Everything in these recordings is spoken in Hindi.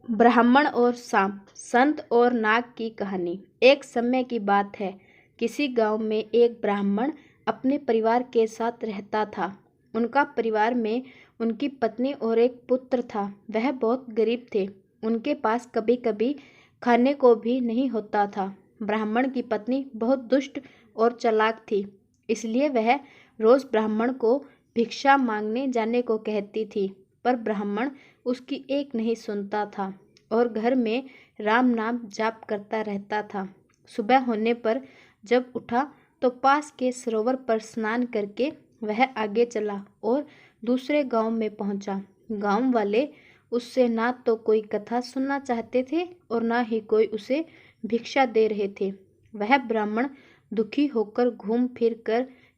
ब्राह्मण और सांप, संत और नाग की कहानी। एक समय की बात है, किसी गांव में एक ब्राह्मण अपने परिवार के साथ रहता था। उनका परिवार में उनकी पत्नी और एक पुत्र था। वह बहुत गरीब थे। उनके पास कभी कभी खाने को भी नहीं होता था। ब्राह्मण की पत्नी बहुत दुष्ट और चालाक थी, इसलिए वह रोज ब्राह्मण को भिक्षा मांगने जाने को कहती थी, पर ब्राह्मण उसकी एक नहीं सुनता था और घर में राम नाम जाप करता रहता था। सुबह होने पर जब उठा तो पास के सरोवर पर स्नान करके वह आगे चला और दूसरे गांव में पहुंचा। गांव वाले उससे ना तो कोई कथा सुनना चाहते थे और ना ही कोई उसे भिक्षा दे रहे थे। वह ब्राह्मण दुखी होकर घूम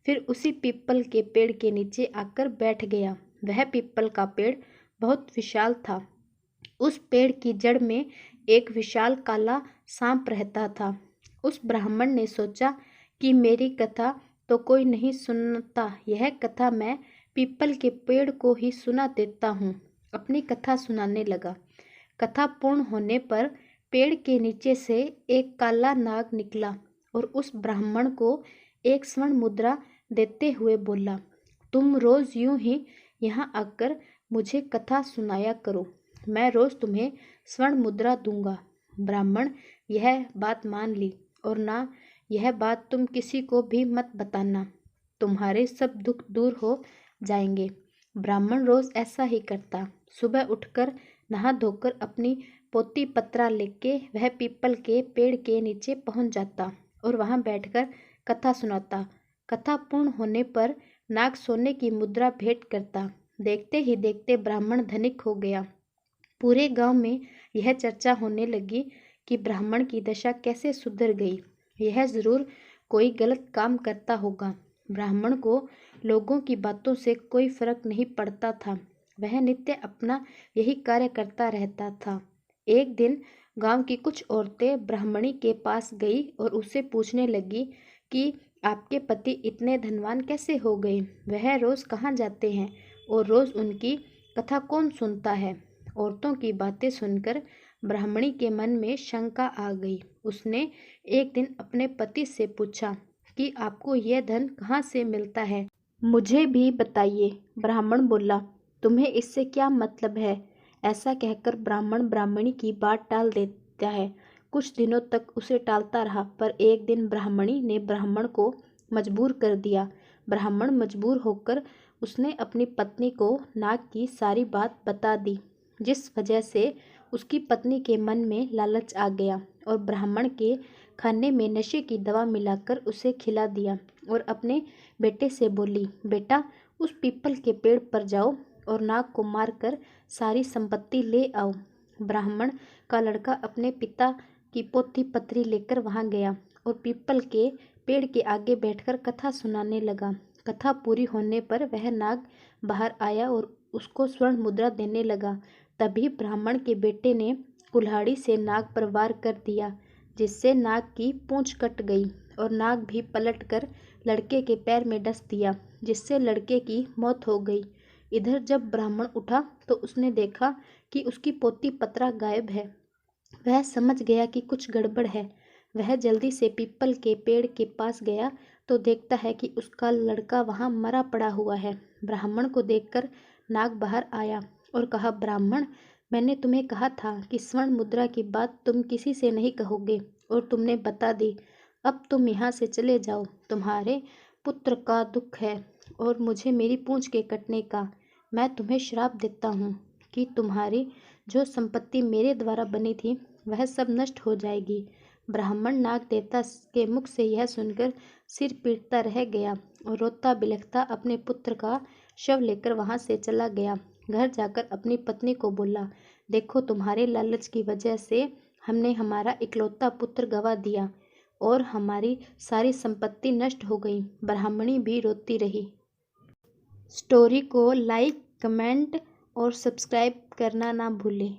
फिर उसी पीपल के पेड़ के नीचे आकर बैठ गया। वह पीपल का पेड़ बहुत विशाल था। उस पेड़ की जड़ में एक विशाल काला सांप रहता था। उस ब्राह्मण ने सोचा कि मेरी कथा तो कोई नहीं सुनता, यह कथा मैं पीपल के पेड़ को ही सुना देता हूँ। अपनी कथा सुनाने लगा। कथा पूर्ण होने पर पेड़ के नीचे से एक काला नाग निकला और उस ब्राह्मण को एक स्वर्ण मुद्रा देते हुए बोला, तुम रोज यूं ही यहाँ आकर मुझे कथा सुनाया करो, मैं रोज तुम्हें स्वर्ण मुद्रा दूंगा। ब्राह्मण यह बात मान ली और ना यह बात तुम किसी को भी मत बताना, तुम्हारे सब दुख दूर हो जाएंगे। ब्राह्मण रोज ऐसा ही करता। सुबह उठकर नहा धोकर अपनी पोती पत्रा लेके वह पीपल के पेड़ के नीचे पहुंच जाता और वहां बैठकर कथा सुनाता। कथा पूर्ण होने पर नाग सोने की मुद्रा भेंट करता। देखते ही देखते ब्राह्मण धनिक हो गया। पूरे गांव में यह चर्चा होने लगी कि ब्राह्मण की दशा कैसे सुधर गई। यह जरूर कोई गलत काम करता होगा। ब्राह्मण को लोगों की बातों से कोई फर्क नहीं पड़ता था। वह नित्य अपना यही कार्य करता रहता था। एक दिन गांव की कुछ औरतें ब्राह्मणी के पास गई और उससे पूछने लगी कि आपके पति इतने धनवान कैसे हो गए? वह रोज कहाँ जाते हैं और रोज उनकी कथा कौन सुनता है? औरतों की बातें सुनकर ब्राह्मणी के मन में शंका आ गई। उसने एक दिन अपने पति से पूछा कि आपको यह धन कहाँ से मिलता है, मुझे भी बताइए। ब्राह्मण बोला, तुम्हें इससे क्या मतलब है? ऐसा कहकर ब्राह्मण ब्राह्मणी की बात टाल देता है। कुछ दिनों तक उसे टालता रहा, पर एक दिन ब्राह्मणी ने ब्राह्मण को मजबूर कर दिया। ब्राह्मण मजबूर होकर उसने अपनी पत्नी को नाग की सारी बात बता दी, जिस वजह से उसकी पत्नी के मन में लालच आ गया और ब्राह्मण के खाने में नशे की दवा मिलाकर उसे खिला दिया और अपने बेटे से बोली, बेटा उस पीपल के पेड़ पर जाओ और नाग को मारकर सारी संपत्ति ले आओ। ब्राह्मण का लड़का अपने पिता की पोथी पत्री लेकर वहां गया और पीपल के पेड़ के आगे बैठकर कथा सुनाने लगा। कथा पूरी होने पर वह नाग बाहर आया और उसको स्वर्ण मुद्रा देने लगा। तभी ब्राह्मण के बेटे ने कुल्हाड़ी से नाग पर वार कर दिया, जिससे नाग की पूंछ कट गई और नाग भी पलटकर लड़के के पैर में डस दिया, जिससे लड़के की मौत हो गई। इधर जब ब्राह्मण उठा तो उसने देखा कि उसकी पोती पत्रा गायब है। वह समझ गया कि कुछ गड़बड़ है। वह जल्दी से पीपल के पेड़ के पास गया तो देखता है कि उसका लड़का वहां मरा पड़ा हुआ है। ब्राह्मण को देखकर नाग बाहर आया और कहा, ब्राह्मण, मैंने तुम्हें कहा था कि स्वर्ण मुद्रा की बात तुम किसी से नहीं कहोगे और तुमने बता दी। अब तुम यहाँ से चले जाओ, तुम्हारे पुत्र का दुख है और मुझे मेरी पूंछ के कटने का। मैं तुम्हें श्राप देता हूँ कि तुम्हारी जो संपत्ति मेरे द्वारा बनी थी वह सब नष्ट हो जाएगी। ब्राह्मण नाग देवता के मुख से यह सुनकर सिर पीटता रह गया और रोता बिलखता अपने पुत्र का शव लेकर वहां से चला गया। घर जाकर अपनी पत्नी को बोला, देखो तुम्हारे लालच की वजह से हमने हमारा इकलौता पुत्र गंवा दिया और हमारी सारी संपत्ति नष्ट हो गई। ब्राह्मणी भी रोती रही। स्टोरी को लाइक, कमेंट और सब्सक्राइब करना ना भूलें।